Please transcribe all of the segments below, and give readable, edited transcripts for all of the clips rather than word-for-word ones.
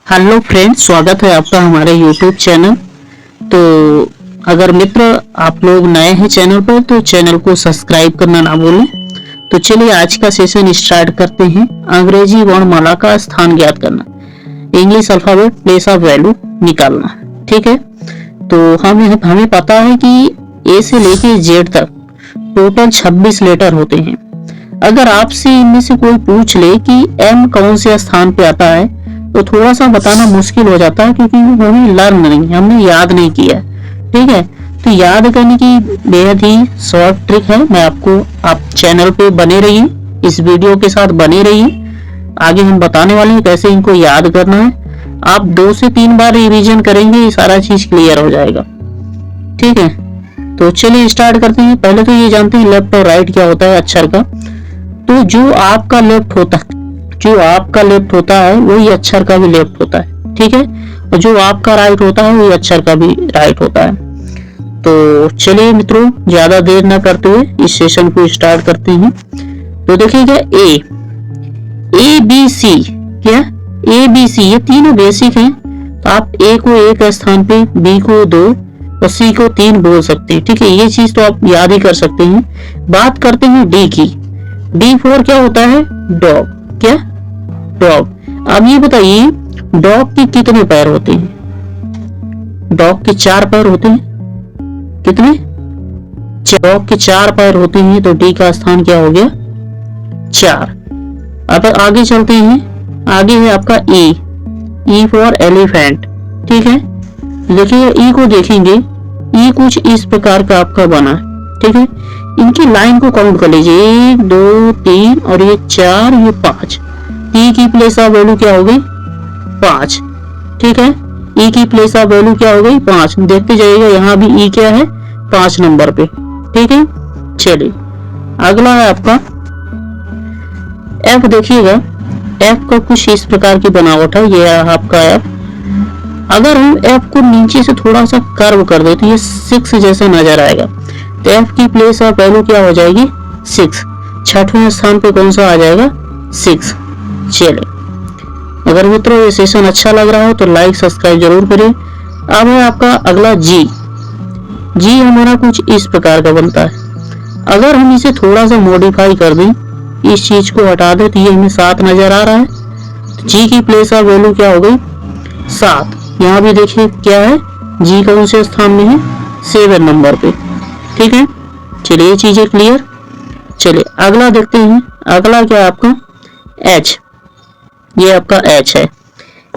Hello friends, स्वागत है आपका हमारे यूट्यूब चैनल। तो अगर मित्र आप लोग नए हैं चैनल पर तो चैनल को सब्सक्राइब करना ना भूलें। तो चलिए आज का सेशन स्टार्ट करते हैं। अंग्रेजी वर्णमाला का स्थान ज्ञात करना, English alphabet place of value निकालना। ठीक है, तो हमें पता है कि ए से लेके जेड तक टोटल 26 लेटर होते हैं। अगर आपसे इनमें से कोई पूछ ले कि एम कौन से स्थान पे आता है तो थोड़ा सा बताना मुश्किल हो जाता है, क्योंकि हमें लर्न नहीं, हमने याद नहीं किया। ठीक है, तो याद करने की बेहद ही शॉर्ट ट्रिक है। मैं आपको आप चैनल पे बने रहिए, इस वीडियो के साथ बने रहिए। आगे हम बताने वाले हैं कैसे इनको याद करना है। आप 2 से 3 बार रिवीजन करेंगे, ये सारा चीज क्लियर हो जाएगा। ठीक है, तो चलिए स्टार्ट करते हैं। पहले तो ये जानते हैं लेफ्ट और राइट क्या होता है अक्षर का। तो जो आपका लेफ्ट होता है वही अक्षर का भी लेफ्ट होता है। ठीक है, और जो आपका राइट होता है वही अक्षर का भी राइट होता है। तो चलिए मित्रों, ज्यादा देर ना करते हुए इस सेशन को स्टार्ट करते हैं। तो देखिएगा ए बी सी, क्या ए बी सी ये तीनों बेसिक हैं। तो आप ए को 1 स्थान पे, बी को 2 और सी को 3 बोल सकते हैं। ठीक है, ये चीज तो आप याद ही कर सकते हैं। बात करते हैं डी की। डी फॉर क्या होता है? डॉग। क्या? डॉग। अब ये बताइए डॉग के कितने पैर होते हैं? डॉग के 4 पैर होते हैं। कितने? डॉग के 4 पैर होते हैं, तो डी का स्थान क्या हो गया? 4। अब आगे चलते हैं। आगे है आपका ई फॉर एलिफेंट। ठीक है, देखिए ई को देखेंगे, ई कुछ इस प्रकार का आपका बना है। ठीक है, इनकी लाइन को काउंट कर लीजिए, 1 2 3 और ये 4, ये 5। ई की प्लेस ऑफ वैल्यू क्या हो गई? 5। ठीक है, ई की प्लेस ऑफ वैल्यू क्या हो गई? 5। देखते जाइएगा, यहाँ भी ई क्या है? 5 नंबर पे। ठीक है, चलिए अगला है आपका एफ। देखिएगा एफ का कुछ इस प्रकार की बनावट है, ये है आपका एफ। अगर हम एफ को नीचे से थोड़ा सा कर्व कर दे तो ये 6 जैसा नजर आएगा। तो एफ की प्लेस ऑफ वैल्यू क्या हो जाएगी? 6। 6वें स्थान पे कौन सा आ जाएगा? 6। चलिए, अगर मित्रों ये सेशन अच्छा लग रहा हो तो लाइक सब्सक्राइब जरूर करें। अब है आपका अगला जी हमारा कुछ इस प्रकार का बनता है। अगर हम इसे थोड़ा सा मॉडिफाई कर दें, इस चीज को हटा दें, तो ये हमें 7 नजर आ रहा है। तो जी की प्लेस ऑफ वैल्यू क्या हो गई? 7। यहाँ भी देखिए क्या है, जी कौन से स्थान में है? 7 नंबर पे। ठीक है, चलिए ये चीजें क्लियर। चलिए अगला देखते हैं। अगला क्या है आपका? एच। ये आपका एच है।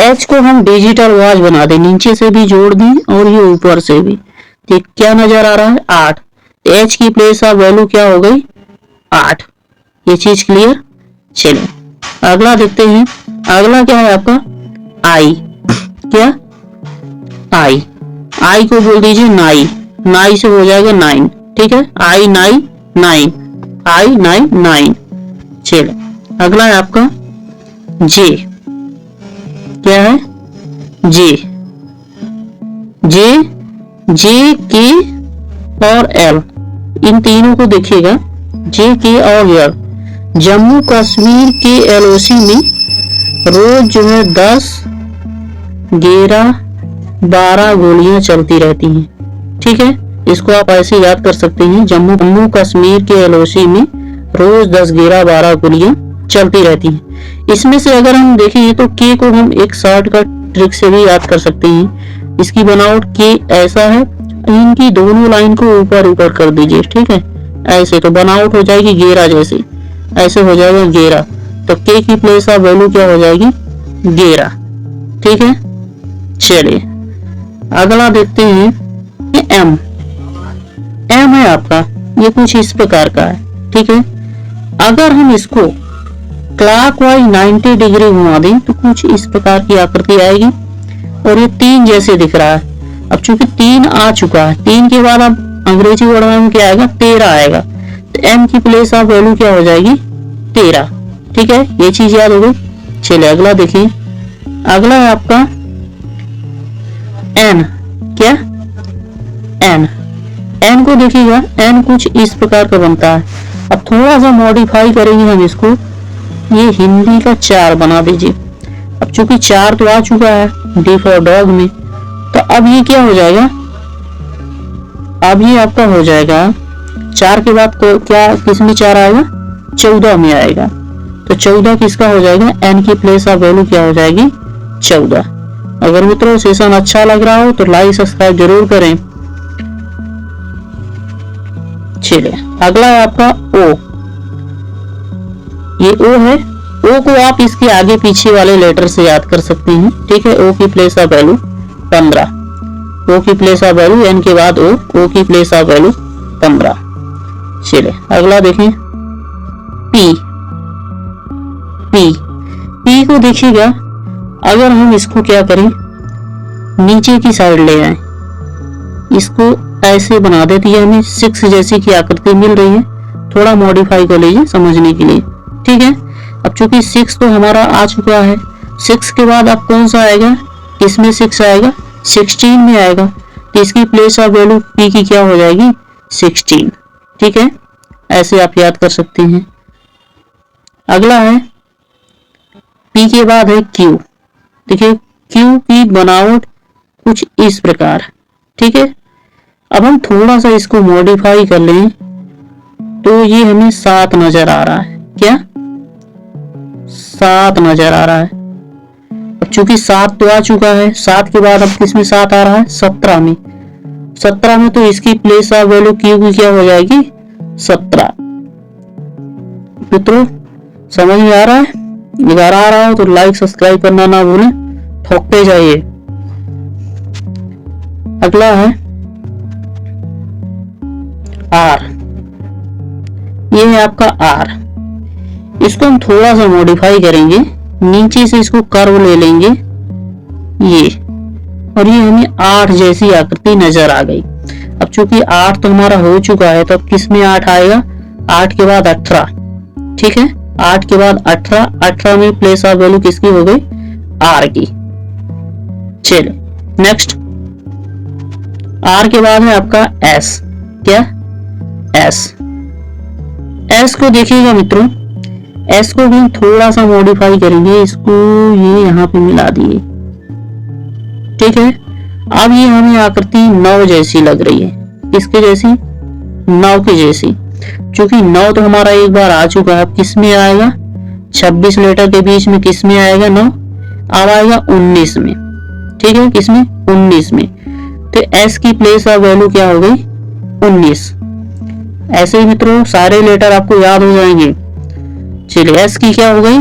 एच को हम डिजिटल वॉच बना दें, नीचे से भी जोड़ दें और ये ऊपर से भी। ठीक, क्या नजर आ रहा है? 8। एच की प्लेस ऑफ वैल्यू क्या हो गई? 8। ये चीज क्लियर। चलिए अगला देखते हैं। अगला क्या है आपका? आई। क्या? आई को बोल दीजिए नाई से हो जाएगा 9। ठीक है, आई 9। चलिए अगला है आपका जे। क्या है? जे के और एल, इन तीनों को देखिएगा, जे के और एल। जम्मू कश्मीर के एलओसी में रोज जो है 10 11 12 गोलियां चलती रहती हैं। ठीक है, इसको आप ऐसे याद कर सकते हैं। जम्मू कश्मीर के एलओसी में रोज 10 11 12 गोलियां चलती रहती हैं। इसमें से अगर हम देखें तो के को हम एक शॉर्टकट ट्रिक से भी याद कर सकते हैं। इसकी बनावट के ऐसा है, इनकी दोनों लाइन को ऊपर कर दीजिए। ठीक है, ऐसे तो बनावट हो जाएगी घेरा जैसे, ऐसे हो जाएगा घेरा। तो के की प्लेस ऑफ वैल्यू क्या हो जाएगी? घेरा। ठीक है, चलिए अगला देखते हैं। एम है आपका, ये कुछ इस प्रकार का है। ठीक है, अगर हम इसको क्लॉकवाइज 90 डिग्री घुमा दें तो कुछ इस प्रकार की आकृति आएगी और ये 3 जैसे दिख रहा है। अब चूंकि 3 आ चुका है, 3 के बाद अब अंग्रेजी वर्ड में क्या आएगा? 13 आएगा। तो एम की प्लेस ऑफ वैल्यू क्या हो जाएगी? 13। ठीक है, ये चीज याद हो गई। चलिए अगला देखिए। अगला है आपका एन। क्या? एन को देखिएगा, एन कुछ इस प्रकार का बनता है। अब थोड़ा सा मॉडिफाई करेंगे हम इसको, ये हिंदी का 4 बना दीजिए। अब चूंकि 4 तो आ चुका है D फॉर डॉग में, तो अब ये क्या हो जाएगा, अब ये आपका हो जाएगा 4 के बाद क्या किस में 4 आएगा, 14 में आएगा। तो 14 किसका हो जाएगा, n की प्लेस ऑफ वैल्यू क्या हो जाएगी, 14। अगर मित्रों सेशन अच्छा लग रहा हो तो लाइक सब्सक्राइब जरूर करें। चलिए अगला है आपका O। ये O है, O को आप इसके आगे पीछे वाले लेटर से याद कर सकते हैं। ठीक है, O की प्लेस ऑफ वैल्यू 15, O की प्लेस ऑफ वैल्यू n के बाद O की प्लेस ऑफ वैल्यू 15। चलिए अगला देखें P को देखिएगा, अगर हम इसको क्या करें, नीचे की साइड ले आए, इसको ऐसे बना देती है, हमें 6 जैसी की आकृति मिल रही है। थोड़ा मॉडिफाई कर लीजिए समझने के लिए। ठीक है, अब चूंकि 6 तो हमारा आ चुका है, 6 के बाद अब कौन सा आएगा, इसमें 6 आएगा, 16 में आएगा, तो इसकी प्लेस ऑफ वैल्यू P की क्या हो जाएगी, 16। ठीक है, ऐसे आप याद कर सकते हैं। अगला है P के बाद है Q। देखिए Q की बनावट कुछ इस प्रकार। ठीक है, अब हम थोड़ा सा इसको मॉडिफाई कर लें तो ये हमें 7 नजर आ रहा है। क्या 7 नजर आ रहा है। अब चूंकि 7 तो आ चुका है, 7 के बाद अब किसमें 7 आ रहा है, 17 में। 17 में तो इसकी प्लेस ऑफ वैल्यू Q की क्या हो जाएगी, 17। मित्रों समझ में आ रहा है, अगर आ रहा हो तो लाइक सब्सक्राइब करना ना भूलें, ठोकते जाइए। अगला है R। ये है आपका R। इसको हम थोड़ा सा मॉडिफाई करेंगे, नीचे से इसको कर्व ले लेंगे ये, और ये हमें 8 जैसी आकृति नजर आ गई। अब चूंकि 8 तो हमारा हो चुका है, तो अब किस में 8 आएगा, 8 के बाद 18। ठीक है, 8 के बाद 18, 18 में प्लेस ऑफ वैल्यू किसकी हो गई, R की। चलिए नेक्स्ट, R के बाद है आपका S। क्या S को देखिएगा मित्रों, S को भी हम थोड़ा सा मॉडिफाई करेंगे, इसको ये यहाँ पे मिला दिए। ठीक है, अब ये हमें आकृति 9 जैसी लग रही है, किसके जैसी, 9 की जैसी। चूंकि 9 तो हमारा एक बार आ चुका है, अब किस में आएगा, 26 लेटर के बीच में किस में आएगा 9, अब आएगा 19 में। ठीक है, किसमें, 19 में। तो S की प्लेस ऑफ वैल्यू क्या हो गई, 19। ऐसे ही मित्रों सारे लेटर आपको याद हो जाएंगे। चलिए S की क्या हो गई,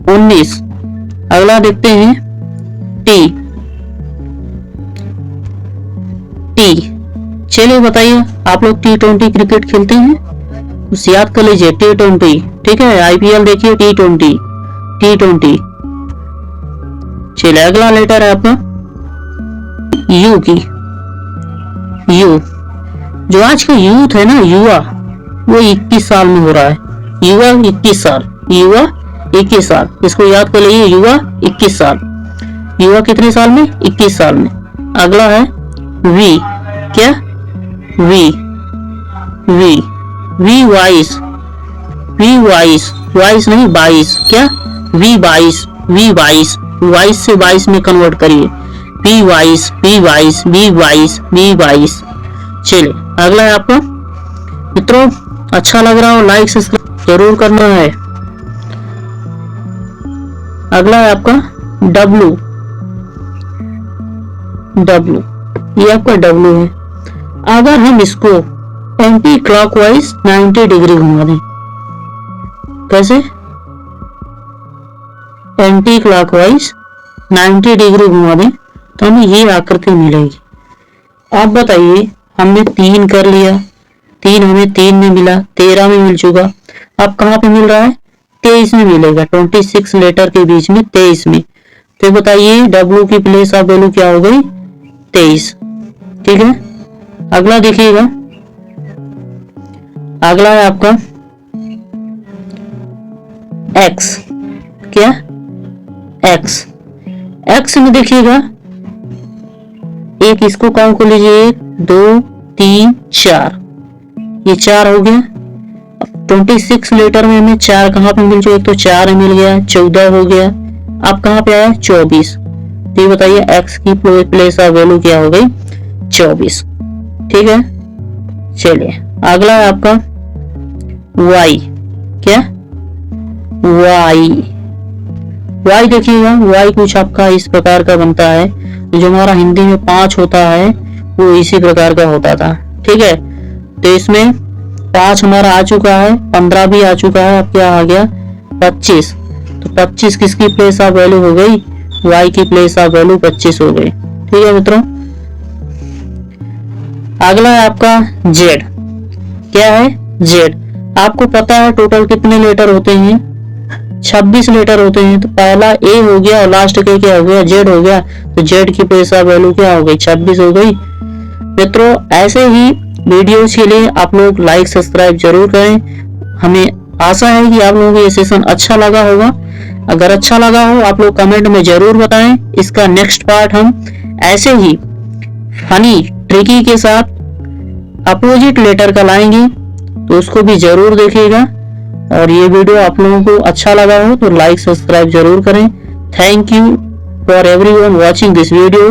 19। अगला देखते हैं T। चलिए बताइए, आप लोग T20 क्रिकेट खेलते हैं, उस याद कर लीजिए T20। ठीक है, IPL देखिए T20। चलिए अगला लेटर है आपका U की। U जो आज का यूथ है ना, युवा, वो 21 साल में हो रहा है। युवा 21 साल, युवा 21 साल, इसको याद कर लीजिए, युवा 21 साल। युवा कितने साल में, 21 साल में। अगला है V। क्या V वाइस नहीं 22। क्या V 22 से 22 में कन्वर्ट करिए, V 22। चलिए अगला है आपका, मित्रों अच्छा लग रहा हो लाइक सब्सक्राइब जरूर करना है। अगला है आपका W। ये आपका W है। अगर हम इसको एंटी क्लॉकवाइज 90 डिग्री घुमा दें, कैसे, एंटी क्लॉकवाइज 90 डिग्री घुमा दें तो हमें ये आकृति मिलेगी। आप बताइए, हमने 3 कर लिया, 3 हमें 3 में मिला, 13 में मिल चुका, अब कहाँ पे मिल रहा है, 23 में मिलेगा। 26 लेटर के बीच में 23 में, तो बताइए W की प्लेस ऑफ वैल्यू क्या हो गई, 23। ठीक है, अगला देखिएगा, अगला है आपका X। क्या X में देखिएगा, एक इसको काउंट कर लीजिए, 1 2 3 4, ये 4 हो गया। 26 लेटर में हमें 4 कहाँ पे मिल जाए, एक तो 4 मिल गया, 14 हो गया, अब कहाँ पे आया 24। तो ये बताइए x की प्लेस ऑफ वैल्यू क्या हो गई 24। ठीक है, चलिए अगला है आपका y। क्या y देखिएगा, y कुछ आपका इस प्रकार का बनता है, जो हमारा हिंदी में 5 होता है वो इसी प्रकार का होता था। ठीक है, तो इसमें 5 हमारा आ चुका है, 15 भी आ चुका है, अब क्या आ गया 25। तो 25 किसकी प्लेस ऑफ वैल्यू हो गई, y की प्लेस ऑफ वैल्यू 25 हो गई। ठीक है मित्रों, अगला है आपका z। क्या है z, आपको पता है टोटल कितने लेटर होते हैं 26 लेटर होते हैं। तो पहला a हो गया और लास्ट के क्या हो गया z हो गया, तो z की प्लेस ऑफ वैल्यू क्या हो गई 26 हो गई। मित्रों ऐसे ही वीडियोस के लिए आप लोग लाइक सब्सक्राइब जरूर करें। हमें आशा है कि आप लोगों को ये सेशन अच्छा लगा होगा। अगर अच्छा लगा हो आप लोग कमेंट में जरूर बताएं। इसका नेक्स्ट पार्ट हम ऐसे ही फनी ट्रिकी के साथ अपोजिट लेटर का लाएंगे, तो उसको भी जरूर देखिएगा। और ये वीडियो आप लोगों को अच्छा लगा हो तो लाइक सब्सक्राइब जरूर करें। Thank you for everyone watching this video.